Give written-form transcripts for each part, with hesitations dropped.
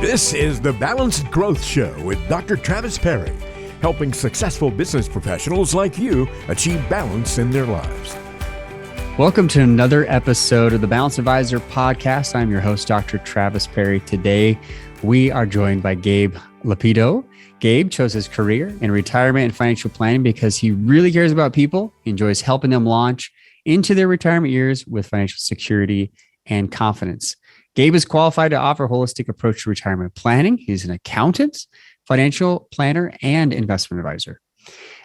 This is the Balanced Growth Show with Dr. Travis Perry, helping successful business professionals like you achieve balance in their lives. Welcome to another episode of the Balanced Advisor podcast. I'm your host, Dr. Travis Perry. Today, we are joined by Gabe Lapito. Gabe chose his career in retirement and financial planning because he really cares about people. He enjoys helping them launch into their retirement years with financial security and confidence. Gabe is qualified to offer a holistic approach to retirement planning. He's an accountant, financial planner, and investment advisor.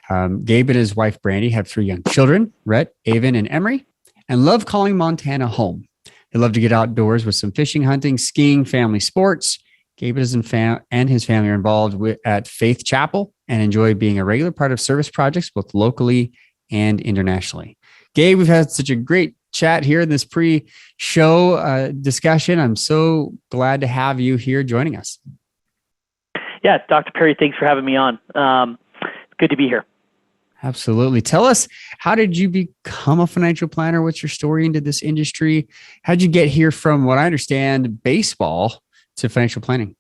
Gabe and his wife, Brandy, have 3 young children, Rhett, Avon, and Emery, and love calling Montana home. They love to get outdoors with some fishing, hunting, skiing, family sports. Gabe and his family are involved at Faith Chapel and enjoy being a regular part of service projects, both locally and internationally. Gabe, we've had such a great chat here in this pre-show discussion. I'm so glad to have you here joining us. Yeah, Dr. Perry, thanks for having me on. Good to be here. Absolutely. Tell us, how did you become a financial planner? What's your story into this industry? How'd you get here from what I understand, baseball to financial planning?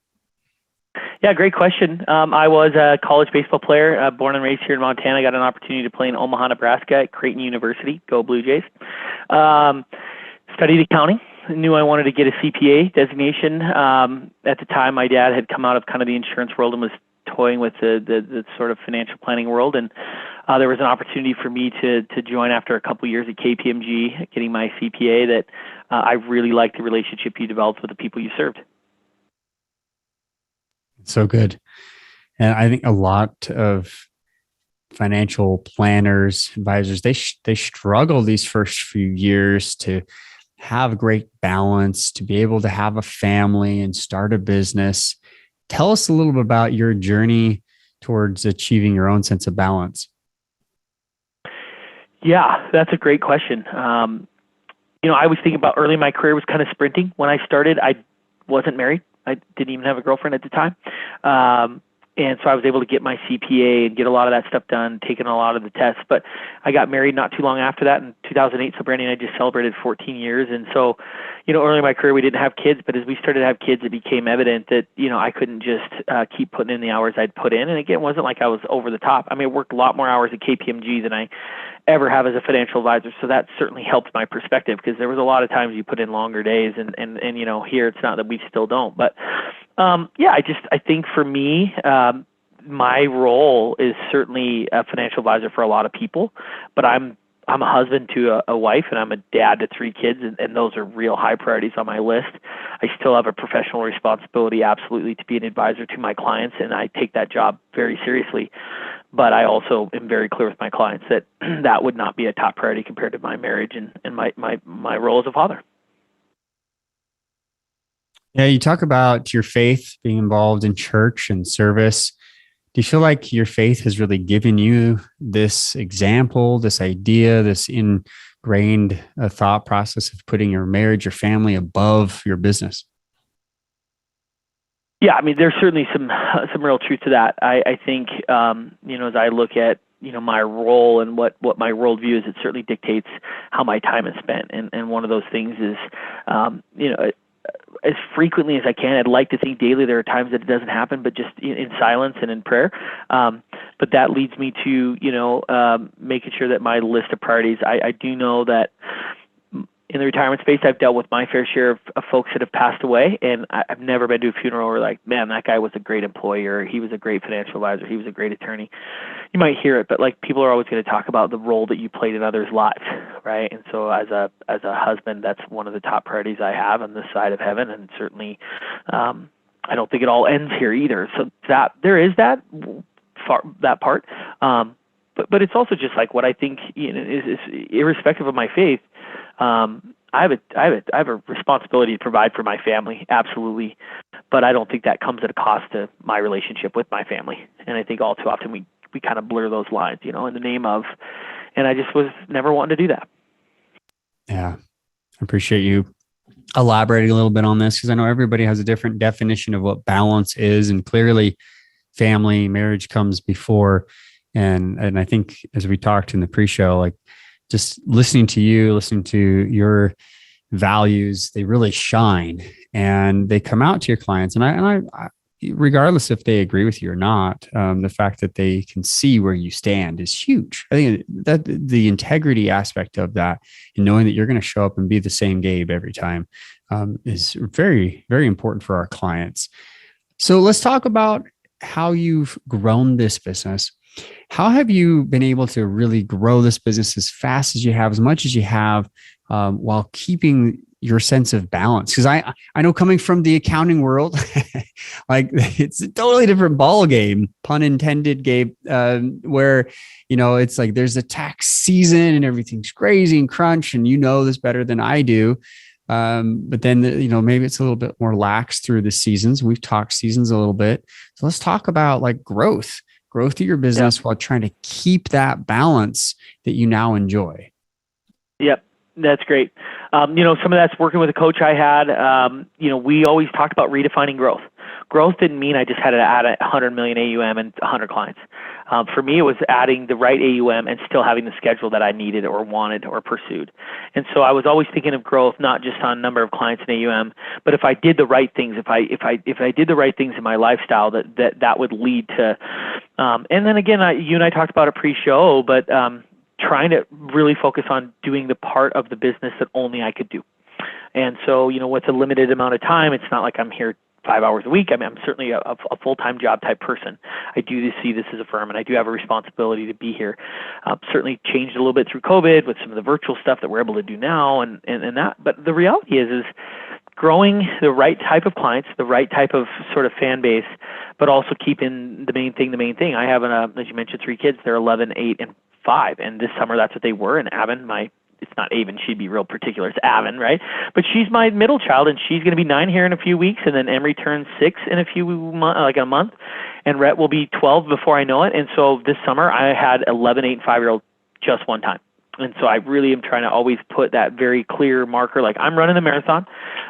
Yeah, great question. I was a college baseball player, born and raised here in Montana. I got an opportunity to play in Omaha, Nebraska at Creighton University. Go Blue Jays. Studied accounting. Knew I wanted to get a CPA designation. At the time, my dad had come out of kind of the insurance world and was toying with the sort of financial planning world. And there was an opportunity for me to join after a couple years at KPMG, getting my CPA, that I really liked the relationship you developed with the people you served. So good. And I think a lot of financial planners, advisors, they struggle these first few years to have great balance, to be able to have a family and start a business. Tell us a little bit about your journey towards achieving your own sense of balance. Yeah, that's a great question. I was thinking about early in my career was kind of sprinting. When I started, I wasn't married. I didn't even have a girlfriend at the time. And so I was able to get my CPA and get a lot of that stuff done, taking a lot of the tests. But I got married not too long after that in 2008. So Brandy and I just celebrated 14 years. And so, early in my career, we didn't have kids. But as we started to have kids, it became evident that, I couldn't just keep putting in the hours I'd put in. And again, it wasn't like I was over the top. I mean, I worked a lot more hours at KPMG than I ever have as a financial advisor. So that certainly helped my perspective, because there was a lot of times you put in longer days and here it's not that we still don't. But I think for me, my role is certainly a financial advisor for a lot of people, but I'm a husband to a wife, and I'm a dad to 3 kids, and those are real high priorities on my list. I still have a professional responsibility, absolutely, to be an advisor to my clients, and I take that job very seriously. But I also am very clear with my clients that that would not be a top priority compared to my marriage and my role as a father. Yeah, you talk about your faith being involved in church and service. Do you feel like your faith has really given you this example, this idea, this ingrained thought process of putting your marriage, your family above your business? Yeah, I mean, there's certainly some real truth to that. I think, as I look at, my role and what my worldview is, it certainly dictates how my time is spent. And one of those things is, as frequently as I can, I'd like to think daily. There are times that it doesn't happen, but just in silence and in prayer. But that leads me to, making sure that my list of priorities, I do know that in the retirement space, I've dealt with my fair share of folks that have passed away, and I've never been to a funeral where like, man, that guy was a great employer. He was a great financial advisor. He was a great attorney. You might hear it, but like, people are always going to talk about the role that you played in others' lives, right? And so as a husband, that's one of the top priorities I have on this side of heaven, and certainly I don't think it all ends here either. So that there is that part, but it's also just like what I think is irrespective of my faith. I have a responsibility to provide for my family, absolutely, but I don't think that comes at a cost to my relationship with my family. And I think all too often we kind of blur those lines, in the name of, and I just was never wanting to do that. Yeah, I appreciate you elaborating a little bit on this, because I know everybody has a different definition of what balance is, and clearly family, marriage comes before. And I think as we talked in the pre-show, like, just listening to you, listening to your values, they really shine and they come out to your clients. And I regardless if they agree with you or not, the fact that they can see where you stand is huge. I think that the integrity aspect of that and knowing that you're going to show up and be the same Gabe every time is very, very important for our clients. So let's talk about how you've grown this business. How have you been able to really grow this business as fast as you have, as much as you have, while keeping your sense of balance? Because I know coming from the accounting world, like it's a totally different ball game, pun intended, Gabe, where, it's like there's a tax season and everything's crazy and crunch, and this better than I do. But then, maybe it's a little bit more lax through the seasons. We've talked seasons a little bit. So let's talk about like growth of your business while trying to keep that balance that you now enjoy. Yep. That's great. Some of that's working with a coach I had. We always talked about redefining growth. Growth didn't mean I just had to add 100 million AUM and 100 clients. For me, it was adding the right AUM and still having the schedule that I needed or wanted or pursued. And so I was always thinking of growth, not just on number of clients and AUM, but if I did the right things, if I did the right things in my lifestyle, that would lead to. And then again, you and I talked about it pre-show, but trying to really focus on doing the part of the business that only I could do. And so, with a limited amount of time, it's not like I'm here 5 hours a week. I mean, I'm certainly a full-time job type person. I do see this as a firm, and I do have a responsibility to be here. Certainly changed a little bit through COVID with some of the virtual stuff that we're able to do now and that. But the reality is growing the right type of clients, the right type of sort of fan base, but also keeping the main thing. I have, as you mentioned, 3 kids. They're 11, 8, and 5, and this summer that's what they were. And Avon, it's not Avon, she'd be real particular, it's Avon, right? But she's my middle child, and she's going to be 9 here in a few weeks, and then Emery turns 6 in a month, and Rhett will be 12 before I know it. And so this summer I had 11, 8, and 5-year-old just one time. And so I really am trying to always put that very clear marker, like I'm running a marathon.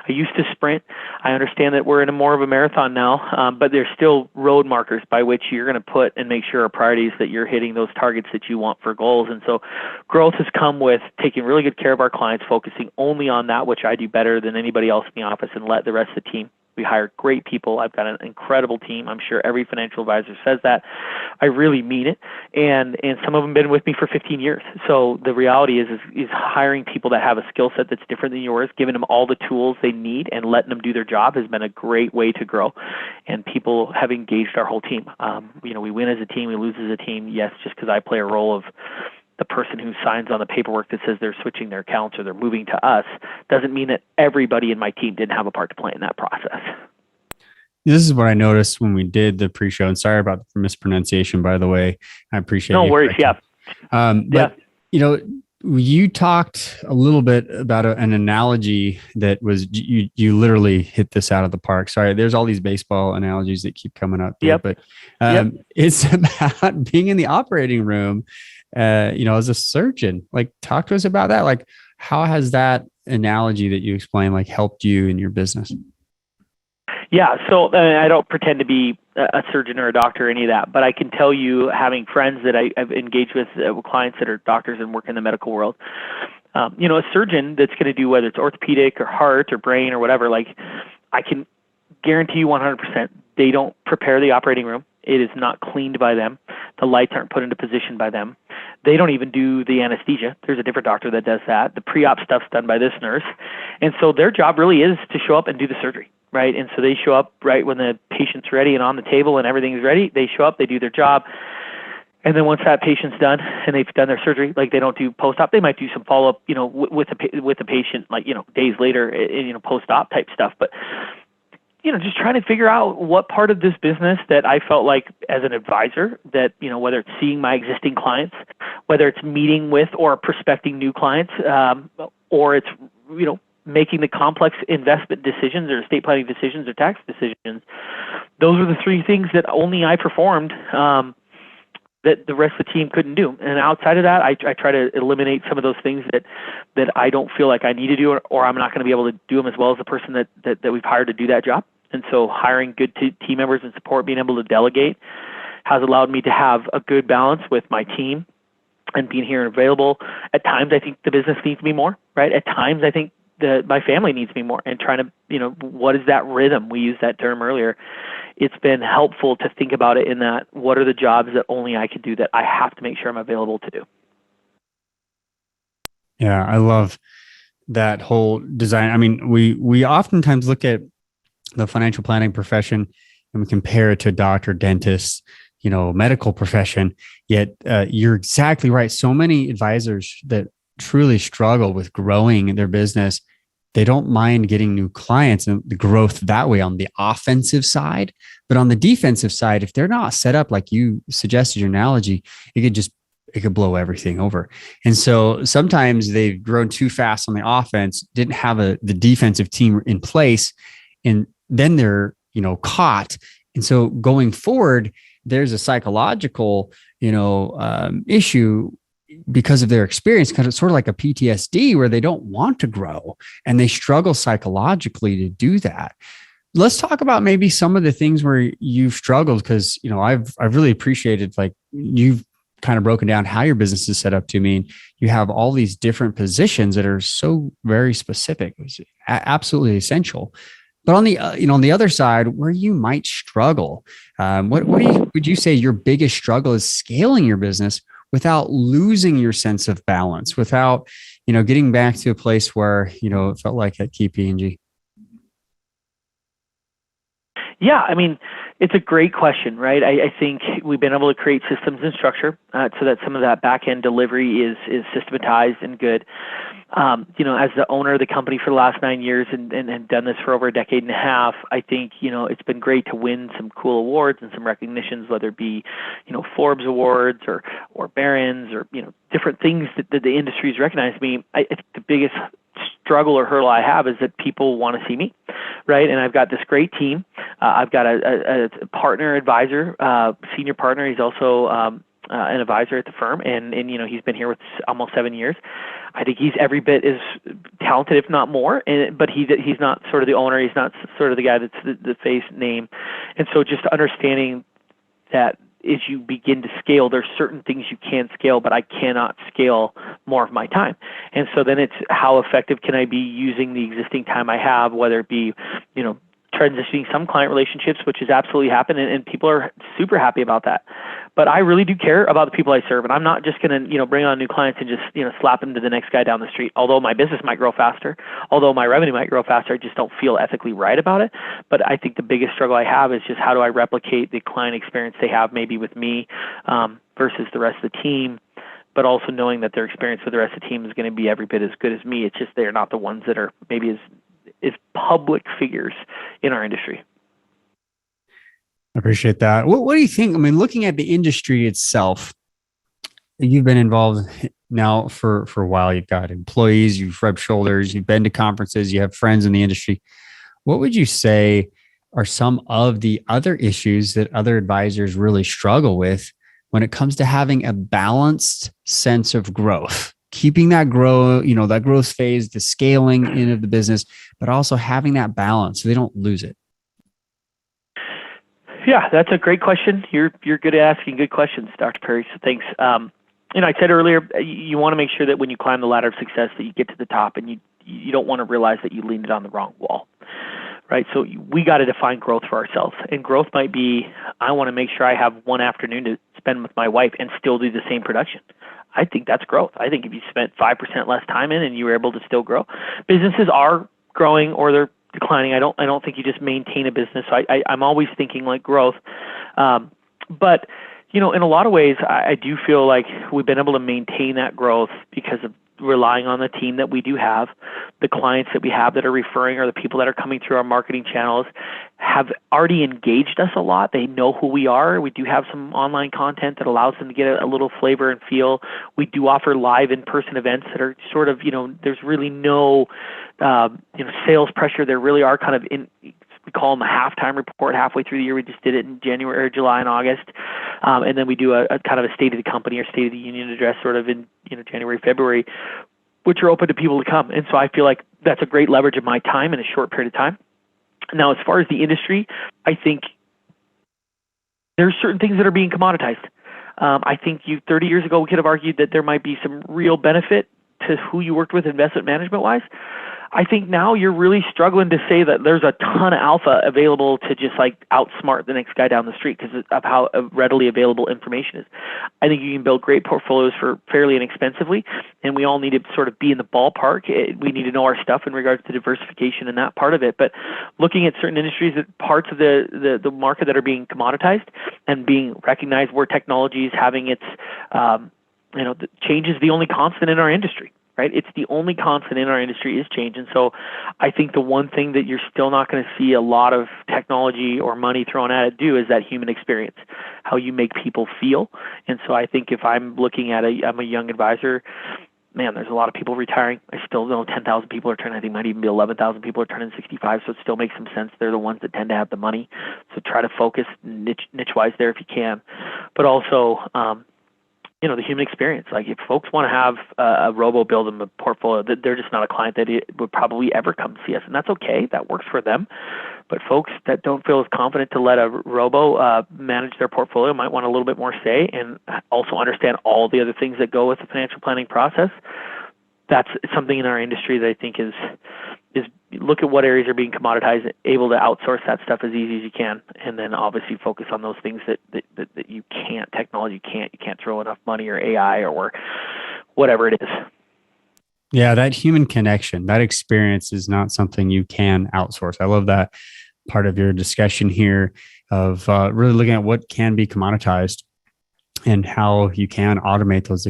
I used to sprint. I understand that we're in more of a marathon now, but there's still road markers by which you're going to put and make sure our priorities that you're hitting those targets that you want for goals. And so growth has come with taking really good care of our clients, focusing only on that which I do better than anybody else in the office, and let the rest of the team. We hire great people. I've got an incredible team. I'm sure every financial advisor says that. I really mean it. And some of them have been with me for 15 years. So the reality is hiring people that have a skill set that's different than yours, giving them all the tools they need and letting them do their job has been a great way to grow. And people have engaged our whole team. We win as a team, we lose as a team. Yes, just because I play a role of the person who signs on the paperwork that says they're switching their accounts or they're moving to us doesn't mean that everybody in my team didn't have a part to play in that process. This is what I noticed when we did the pre-show, and sorry about the mispronunciation, by the way. I appreciate it. No worries. Yeah. But you talked a little bit about an analogy that was, you literally hit this out of the park. Sorry, there's all these baseball analogies that keep coming up. Yep. But it's about being in the operating room, as a surgeon. Like, talk to us about that. Like, how has that analogy that you explained, like, helped you in your business? Yeah. So I don't pretend to be a surgeon or a doctor or any of that, but I can tell you, having friends that I've engaged with, clients that are doctors and work in the medical world, a surgeon that's going to do, whether it's orthopedic or heart or brain or whatever, like, I can guarantee you 100%, they don't prepare the operating room. It is not cleaned by them. The lights aren't put into position by them. They don't even do the anesthesia. There's a different doctor that does that. The pre-op stuff's done by this nurse. And so their job really is to show up and do the surgery, right? And so they show up right when the patient's ready and on the table and everything's ready. They show up, they do their job. And then once that patient's done and they've done their surgery, like, they don't do post-op. They might do some follow-up, with the patient, like, days later, post-op type stuff. But just trying to figure out what part of this business that I felt like, as an advisor, that, whether it's seeing my existing clients, whether it's meeting with or prospecting new clients, or it's, making the complex investment decisions or estate planning decisions or tax decisions. Those are the 3 things that only I performed, that the rest of the team couldn't do. And outside of that, I try to eliminate some of those things that I don't feel like I need to do, or I'm not going to be able to do them as well as the person that we've hired to do that job. And so hiring good team members and support, being able to delegate, has allowed me to have a good balance with my team and being here and available. At times, I think the business needs me more, right? At times, I think my family needs me more, and trying to, what is that rhythm? We used that term earlier. It's been helpful to think about it in that, what are the jobs that only I could do that I have to make sure I'm available to do? Yeah, I love that whole design. I mean, we oftentimes look at the financial planning profession and we compare it to doctor, dentist, medical profession. Yet you're exactly right. So many advisors that truly struggle with growing their business, they don't mind getting new clients and the growth that way on the offensive side. But on the defensive side, if they're not set up like you suggested your analogy, it could blow everything over. And so sometimes they've grown too fast on the offense, didn't have the defensive team in place, and then they're, caught. And so going forward, there's a psychological, issue because of their experience, kind of sort of like a PTSD where they don't want to grow and they struggle psychologically to do that. Let's talk about maybe some of the things where you've struggled, because, I've really appreciated, like, you've kind of broken down how your business is set up to mean you have all these different positions that are so very specific. It's absolutely essential. But on the on the other side, where you might struggle, would you say your biggest struggle is scaling your business without losing your sense of balance, without getting back to a place where it felt like at Key P&G? Yeah, I mean, it's a great question, right? I think we've been able to create systems and structure so that some of that back-end delivery is systematized and good. As the owner of the company for the last 9 years and done this for over a decade and a half, I think, it's been great to win some cool awards and some recognitions, whether it be, Forbes awards or Barron's or, different things that the industry's recognized me. I think the biggest struggle or hurdle I have is that people want to see me, right? And I've got this great team. I've got a partner advisor, senior partner. He's also an advisor at the firm, and he's been here with almost 7 years. I think he's every bit as talented, if not more. But he's not sort of the owner. He's not sort of the guy that's the face name. And so just understanding that as you begin to scale, there's certain things you can scale, but I cannot scale more of my time. And so then it's how effective can I be using the existing time I have, whether it be, transitioning some client relationships, which has absolutely happened, and people are super happy about that. But I really do care about the people I serve, and I'm not just going to, bring on new clients and just, slap them to the next guy down the street. Although my business might grow faster, although my revenue might grow faster, I just don't feel ethically right about it. But I think the biggest struggle I have is just how do I replicate the client experience they have maybe with me versus the rest of the team, but also knowing that their experience with the rest of the team is going to be every bit as good as me. It's just they're not the ones that are maybe as public figures in our industry. I appreciate that. What do you think? I mean, looking at the industry itself, you've been involved now for a while. You've got employees, you've rubbed shoulders, you've been to conferences, you have friends in the industry. What would you say are some of the other issues that other advisors really struggle with when it comes to having a balanced sense of growth? Keeping that that growth phase, the scaling in of the business, but also having that balance so they don't lose it. Yeah, that's a great question. You're good at asking good questions, Dr. Perry. So thanks. I said earlier, you want to make sure that when you climb the ladder of success, that you get to the top, and you don't want to realize that you leaned on the wrong wall, right? So we got to define growth for ourselves, and growth might be I want to make sure I have one afternoon to spend with my wife and still do the same production. I think that's growth. I think if you spent 5% less time in and you were able to still grow, businesses are growing or they're declining. I don't think you just maintain a business. So I'm always thinking like growth. But, in a lot of ways, I do feel like we've been able to maintain that growth because of relying on the team that we do have. The clients that we have that are referring or the people that are coming through our marketing channels have already engaged us a lot. They know who we are. We do have some online content that allows them to get a little flavor and feel. We do offer live in-person events that are sort of, there's really no, sales pressure. There really are kind of we call them a halftime report halfway through the year. We just did it in January or July and August. And then we do a kind of a state of the company or state of the union address sort of in, January, February, which are open to people to come. And so I feel like that's a great leverage of my time in a short period of time. Now, as far as the industry, I think there's certain things that are being commoditized. I think 30 years ago, we could have argued that there might be some real benefit to who you worked with investment management-wise. I think now you're really struggling to say that there's a ton of alpha available to just like outsmart the next guy down the street because of how readily available information is. I think you can build great portfolios for fairly inexpensively, and we all need to sort of be in the ballpark. We need to know our stuff in regards to diversification and that part of it. But looking at certain industries, parts of the market that are being commoditized and being recognized where technology is having its, change is the only constant in our industry. Right? It's the only constant in our industry is change. And so I think the one thing that you're still not going to see a lot of technology or money thrown at it do is that human experience, how you make people feel. And so I think if I'm looking at I'm a young advisor, man, there's a lot of people retiring. I still know 10,000 people are turning, I think it might even be 11,000 people are turning 65. So it still makes some sense. They're the ones that tend to have the money. So try to focus niche-wise there if you can. But also, the human experience. Like if folks want to have a robo build them a portfolio, that they're just not a client that would probably ever come see us, and that's okay. That works for them. But folks that don't feel as confident to let a robo manage their portfolio might want a little bit more say, and also understand all the other things that go with the financial planning process. That's something in our industry that I think is look at what areas are being commoditized, able to outsource that stuff as easy as you can, and then obviously focus on those things that you can't, technology can't, you can't throw enough money or AI or whatever it is. Yeah, that human connection, that experience is not something you can outsource. I love that part of your discussion here of really looking at what can be commoditized and how you can automate those,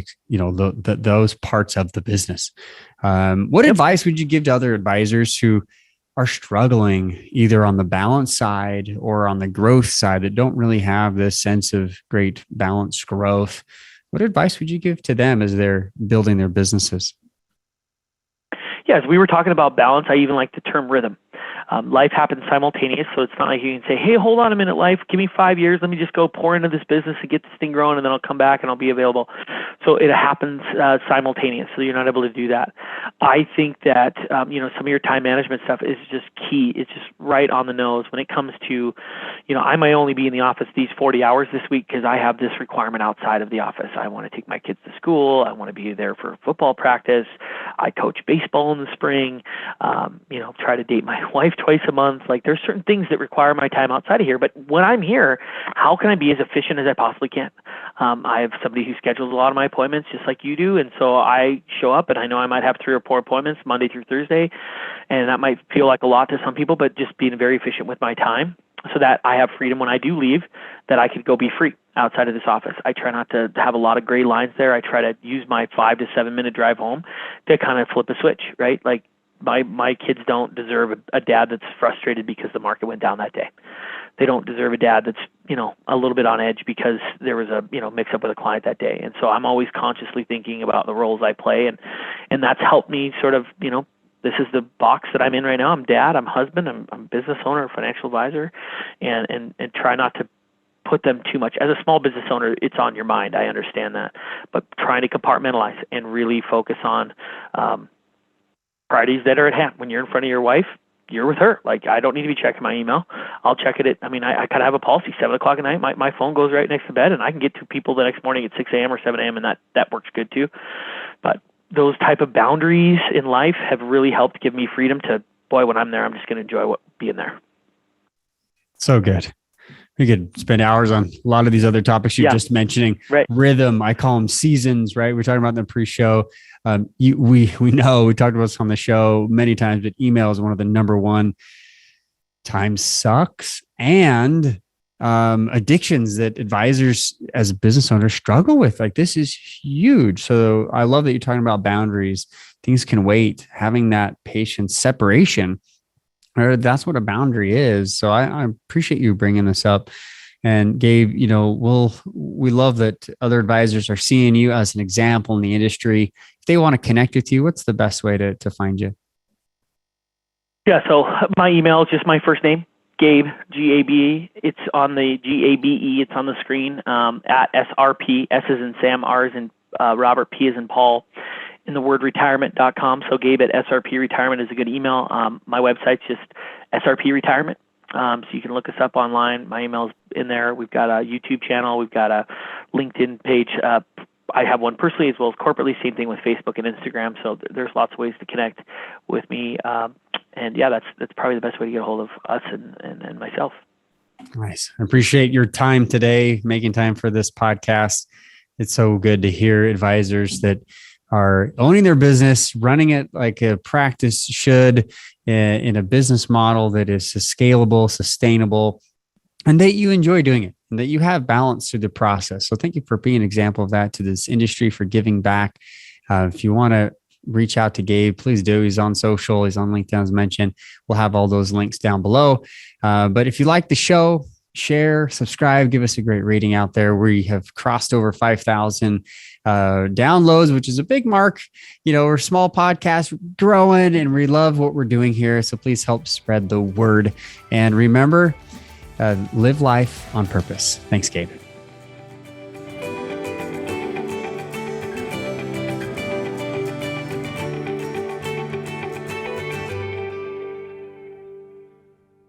those parts of the business. What advice would you give to other advisors who are struggling either on the balance side or on the growth side that don't really have this sense of great balanced growth? What advice would you give to them as they're building their businesses? Yeah, as we were talking about balance, I even like the term rhythm. Life happens simultaneous, so it's not like you can say, hey, hold on a minute, life, give me 5 years. Let me just go pour into this business and get this thing growing, and then I'll come back and I'll be available. So it happens simultaneous, so you're not able to do that. I think that, some of your time management stuff is just key. It's just right on the nose when it comes to, I might only be in the office these 40 hours this week because I have this requirement outside of the office. I want to take my kids to school. I want to be there for football practice. I coach baseball in the spring, try to date my wife twice a month. Like there's certain things that require my time outside of here. But when I'm here, how can I be as efficient as I possibly can? I have somebody who schedules a lot of my appointments just like you do. And so I show up and I know I might have 3 or 4 appointments Monday through Thursday. And that might feel like a lot to some people, but just being very efficient with my time so that I have freedom when I do leave, that I could go be free outside of this office. I try not to have a lot of gray lines there. I try to use my 5 to 7 minute drive home to kind of flip a switch, right? Like my kids don't deserve a dad that's frustrated because the market went down that day. They don't deserve a dad that's, a little bit on edge because there was a, mix up with a client that day. And so I'm always consciously thinking about the roles I play. And that's helped me sort of, this is the box that I'm in right now. I'm dad, I'm husband, I'm business owner, financial advisor, and try not to put them too much. As a small business owner, it's on your mind. I understand that. But trying to compartmentalize and really focus on priorities that are at hand. When you're in front of your wife, you're with her. Like, I don't need to be checking my email. I'll check it I kind of have a policy. 7 o'clock at night, my phone goes right next to bed, and I can get to people the next morning at 6 a.m. or 7 a.m., and that works good too. But those type of boundaries in life have really helped give me freedom to, boy, when I'm there, I'm just going to enjoy being there. So good. We could spend hours on a lot of these other topics you're just mentioning. Right. Rhythm, I call them seasons, right? We're talking about in the pre-show. We know, we talked about this on the show many times, but email is one of the number one time sucks and addictions that advisors as business owners struggle with. Like, this is huge. So I love that you're talking about boundaries. Things can wait, having that patience, separation. Or that's what a boundary is. So I appreciate you bringing this up. And Gabe, we love that other advisors are seeing you as an example in the industry. If they want to connect with you, what's the best way to find you? Yeah. So my email is just my first name, Gabe, G-A-B-E. It's on the G-A-B-E. It's on the screen at SRP. S is in Sam, R is in Robert, P is in Paul. In the word retirement.com. So Gabe at SRP Retirement is a good email. My website's just SRP Retirement. So you can look us up online. My email's in there. We've got a YouTube channel. We've got a LinkedIn page. I have one personally as well as corporately. Same thing with Facebook and Instagram. So there's lots of ways to connect with me. And yeah, that's probably the best way to get a hold of us and myself. Nice. I appreciate your time today, making time for this podcast. It's so good to hear advisors that are owning their business, running it like a practice should, in a business model that is scalable, sustainable, and that you enjoy doing it and that you have balance through the process. So thank you for being an example of that to this industry, for giving back. If you want to reach out to Gabe, please do. He's on social. He's on LinkedIn, as mentioned. We'll have all those links down below. But if you like the show, share, subscribe, give us a great rating out there. We have crossed over 5,000 downloads, which is a big mark. We're a small podcast growing, and we love what we're doing here. So please help spread the word. And remember, live life on purpose. Thanks, Gabe.